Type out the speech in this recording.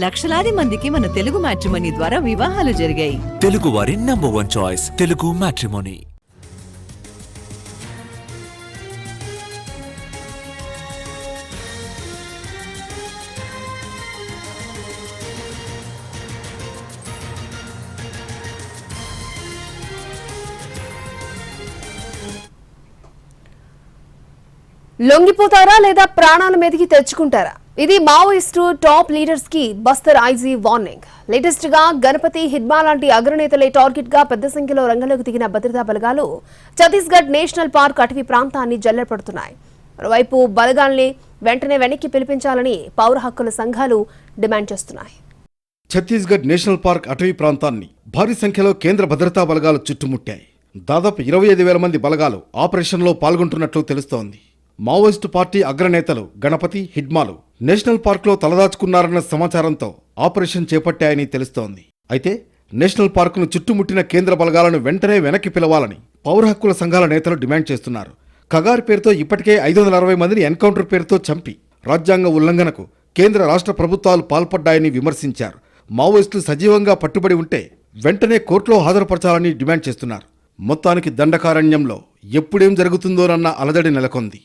లక్షలాది మందికి మన తెలుగు మ్యాట్రిమోనీ ద్వారా వివాహాలు జరిగాయి. తెలుగు వారి నంబర్ 1 చాయిస్ తెలుగు మ్యాట్రిమోనీ. లొంగిపోతారా లేదా ప్రాణాల మీదకి తెచ్చుకుంటారా? ఇది మావోయిస్టు టాప్ లీడర్స్ కి బస్తర్ ఐజీ వార్నింగ్. లేటెస్ట్ గా గణపతి, హిడ్మా లాంటి అగ్రనేతలే టార్గెట్ గా పెద్ద సంఖ్యలో రంగంలోకి దిగిన భద్రతా బలగాలు ఛత్తీస్గఢ్ నేషనల్ పార్క్ అటవీ ప్రాంతాన్ని జల్లెడపడుతున్నాయి. మరోవైపు బలగాల్ని వెంటనే వెనక్కి పిలిపించాలని పౌర హక్కుల సంఘాలు డిమాండ్ చేస్తున్నాయి. ఛత్తీస్గఢ్ నేషనల్ పార్క్ అటవీ ప్రాంతాన్ని భారీ సంఖ్యలో కేంద్ర భద్రతా బలగాలు చుట్టుముట్టాయి. దాదాపు 25,000 మంది బలగాలు ఆపరేషన్లో పాల్గొంటున్నట్లు తెలుస్తోంది. మావోయిస్టు పార్టీ అగ్రనేతలు గణపతి, హిడ్మాలు నేషనల్ పార్క్లో తలదాచుకున్నారన్న సమాచారంతో ఆపరేషన్ చేపట్టాయని తెలుస్తోంది. అయితే నేషనల్ పార్కును చుట్టుముట్టిన కేంద్ర బలగాలను వెంటనే వెనక్కి పిలవాలని పౌర హక్కుల సంఘాల నేతలు డిమాండ్ చేస్తున్నారు. కగార్ పేరుతో ఇప్పటికే 560 మందిని ఎన్కౌంటర్ పేరుతో చంపి రాజ్యాంగ ఉల్లంఘనకు కేంద్ర రాష్ట్ర ప్రభుత్వాలు పాల్పడ్డాయని విమర్శించారు. మావోయిస్టులు సజీవంగా పట్టుబడి ఉంటే వెంటనే కోర్టులో హాజరుపరచాలని డిమాండ్ చేస్తున్నారు. మొత్తానికి దండకారణ్యంలో ఎప్పుడేం జరుగుతుందోనన్న అలజడి నెలకొంది.